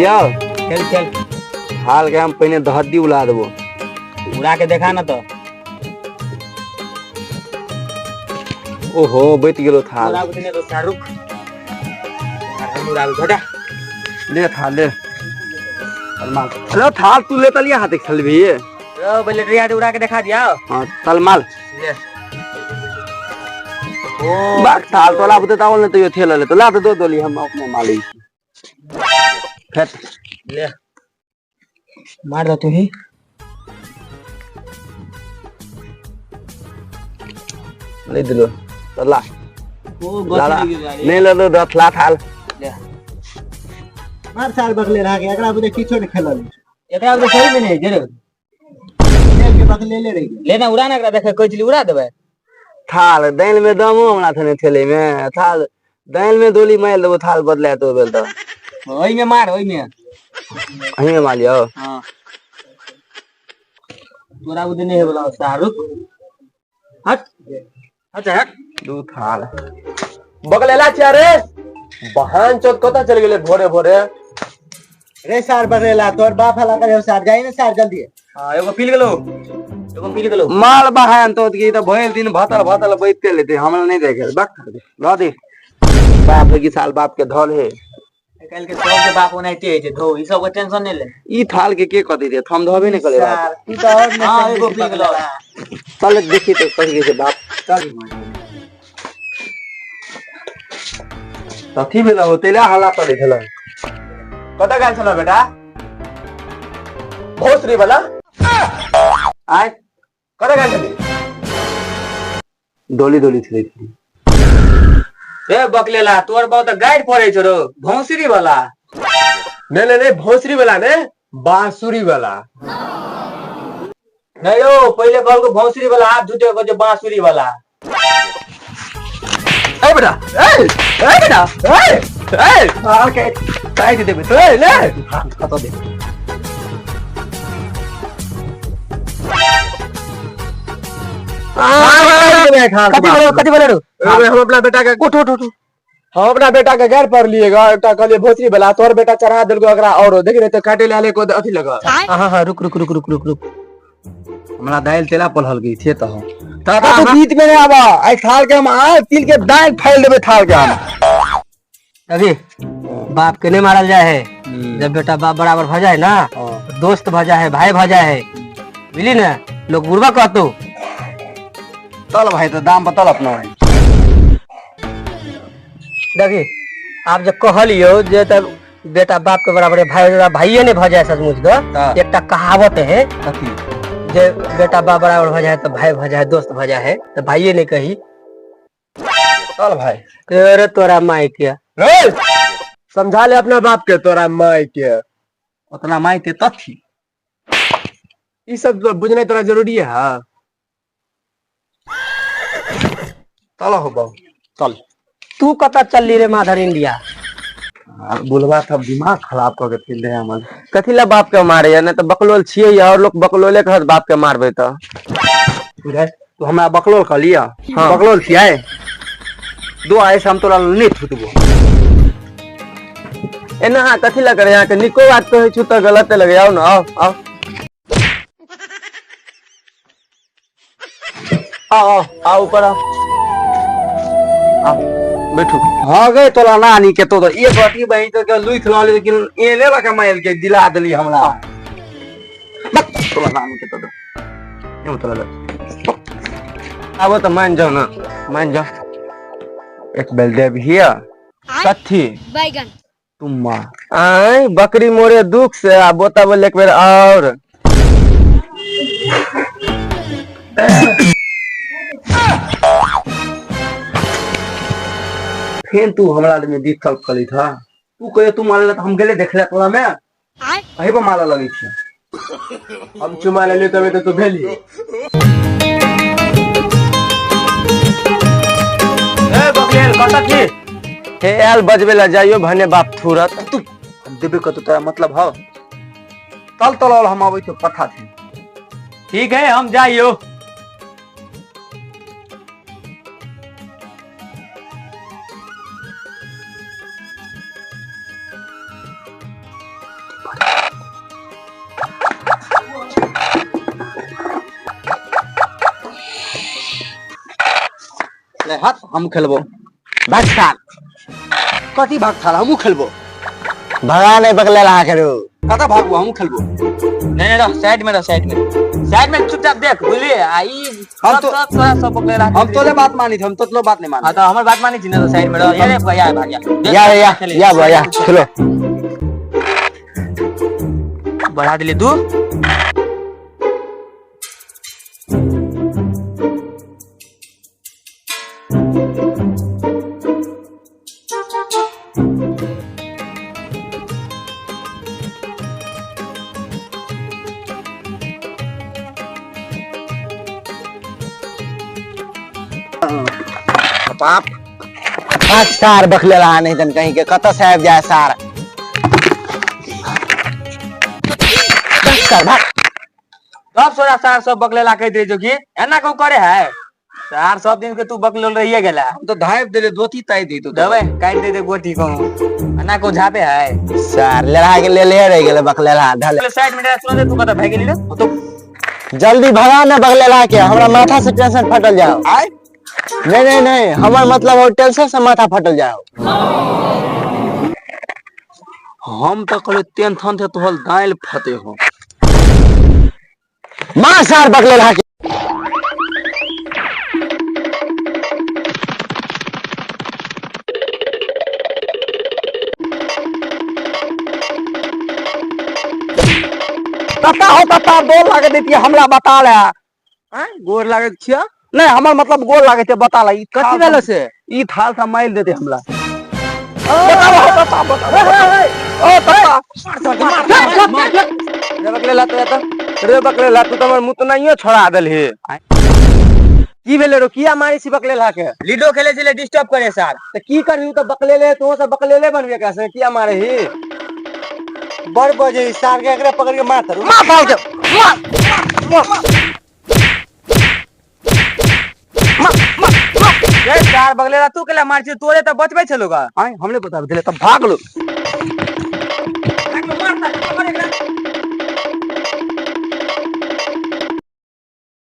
खेलियो खेल खेल हाल के हम पहले दहद्दी उड़ा देबो। उड़ा के देखा ना तो। ओहो बैठ गेलो थाल। उड़ा बुझने तो शाहरुख हम उड़ा घटा ले थाल ले तलमाल। अरे थाल तू ले तलिया हाथ खेलबी। ओ पहले रिया उड़ा के दिखा दिया। हां तलमाल ले ओ बात थाल तोला बते तावल ने तो थेला ले तो ला दो दोली हम अपने माली फेट ले मार दो तू ही। ले दिलो तो ला ओ लाला गछ नहीं नहीं ले दो दथला थाल ले मार साल बकले रहा के एकरा बुझे किछो ने खेलल एकरा तो सही में नहीं जरूर खेल के बकले ले रही लेना उड़ा ना एकरा देखे कोई चली उड़ा देबे। थाल दैन में दमो हमरा थने थेले में थाल दैन में दोली मार देबो थाल बदला तो बेल तो ओई में मार ओई में अही में मार लियो। हां तोरा बुझे नहीं है बोला शाहरुख हट हट हट दू थाल बगलेला चारे बहान चोत कता चल गेले भोरे भोरे। रे सार बकलेला तोर बाप हला करे सार जाई ना सार जल्दी। हां एगो पील गेलो माल बहान तो की तो भइल दिन भतल भतल बैठते लेते हमरा नहीं देखे बक ला दे बाप की साल बाप के धल है कल के सब के बाप ओनाइते है जे धो ई सब के टेंशन नहीं ले। ई थाल के कथि दे थम धबे नहीं करे बाप। सार तू तो और ने हां एगो पील गेलो चल देखी तो कहि के बाप चल कथि भेला होतेला हल्ला करे छला कता गाल छला बेटा भोसरी वाला आय कता गाल छली डोली डोली छले ए बकलेला तोर बहुत गाइड पड़े छरो भौंसरी वाला नहीं भोसरी वाला ने बांसुरी वाला। नहीं ओ पहले कल को भौंसरी वाला आप झूठे को जो बांसुरी वाला। ए बेटा ए बेटा ए हां के काई दे बे ए ले खतो दे कति बोले हम अपना बेटा का उठ उठ उठ हम अपना बेटा के घर पर लिएगा एकटा कहलिए भोसरी वाला तोर बेटा चढ़ा देलको एकरा और देख रे तो काटे लाले को अथी लगा। हां हां रुक रुक रुक रुक रुक रुक हमरा दाल तेला पलहल गई थे तो दादा तो बीच में नहीं आवा आई थाल के हम आ तिल के दाल फैल देबे थाल के हम अभी बाप के नहीं मारल जाए है जब बेटा बाप बराबर भ जाए ना दोस्त भ जाए है भाई भ जाए है मिली ना लोग बुरबा कहतो चल भाई तो दाम बतल अपना देखी आप जब कहलियो जे तब बेटा बाप के बराबर है भाई भाइये ने भ जाए सचमुच ग एकटा कहावत है जे बेटा बाप बराबर भ जाए तो भाई भ जाए दोस्त भ जाए है तो भाइये ने कही चल भाई तेरे तोरा माई के रे समझा ले अपना बाप के तोरा माई के उतना माइते तथी ई सब बुझना तोरा जरूरी है। हां चल हो बाबू चल तू कता चलली रे माधर इंडिया बुलवा सब दिमाग खराब कर के फिर रहे हमन कथी ला बाप के मारे न तो बकलोल छिए और लोग बकलोले के बाप के मारबे तो तू हमरा बकलोल ख लिया बकलोल छियाए दो आए हम तोरा नहीं छुटबो एना कथी ला करे यहाँ के निको बात कहे छु तो गलत लगे आओ ना आओ आओ आओ आओ ऊपर आओ बैठो हां गए तोला नानी के तो एक बाटी बही तो के लुई खला लेकिन ए ले लका माइल के दिला देली हमरा तोला नानी के तो ये तोला अब तो मान जाओ ना मान जाओ एक बेल दे हिया कथी बैगन तुम्मा आई बकरी मोरे दुख से आ बोता बोले एक बेर और फिर तू हमरा में दिखल कली था तू कहे तू मारला तो हम गेले देखले तोला में अही पर माला लगी थी हम चुमा ले तबे तो तू भेली ए बकलेल कता थी हे आल बजबे ला जाइयो भने बाप थुरत तू हम देबे क तो तेरा मतलब है तल तल हम आबै तो पथा थी ठीक है हम जाइयो ले हाथ हम खेलबो भाग सार कथी भाग थाला हमू खेलबो भगा नहीं बगले ला करो कता भागबो हमू खेलबो नहीं रह साइड में चुपचाप देख बुझलिए आई हम तो- थोड़ा सब पकड़े रहा हम तोले बात मानी थे हम तो बात नहीं मानी हाँ तो हमारी बात मानी थी ना तो साइड में रहो ये रे भैया भाग जा या भैया चलो बढ़ा दिले तू बाप भाग सार बखले ला नहीं तन कहीं के कत से आब जाए सार भाग सार भाग सब सोरा सार सब बकले ला कह दे जो कि एना को करे है सार सब दिन के तू बकलोल रहिए गेला हम तो धाइप देले दोती ताई दी तो दबे काट दे गोटी को एना को झापे है सार लड़ा के ले रह गेले बखले ला धले साइड में सुन दे तू कत भाग गेली रे तो जल्दी भगा ना बगले ला के हमरा माथा से टेंशन फटल जाओ आय नहीं हमर मतलब और टेंशन से माथा फटल जाओ हम तो कहले टेंशन थे तोहल दाइल फते हो मां सार बगले ला के कता हो कता गोर लागे देती हमरा बता ले हैं गोर लागे छिया नहीं हमर मतलब गोर लागे छे बता ला ई कथी भेलो से ई थाल सा माइल देते हमरा ओ रे बकले ला तू तो हमर मुंह तो नहीं छोड़ा देल हे की भेले रो किया मारी सी बकले ला के लीडो खेले छले डिस्टर्ब करे सार तो की करबी तो बकले ले तो सब बकले ले बनबे कैसे किया मारे ही बड़ बजे सार के एकरे पकड़ के मार धरू मार फाल के ये सार बगले ला तू केला मार छी तोरे तो बचबे छलोगा आय हमने बता दिले तब भाग लो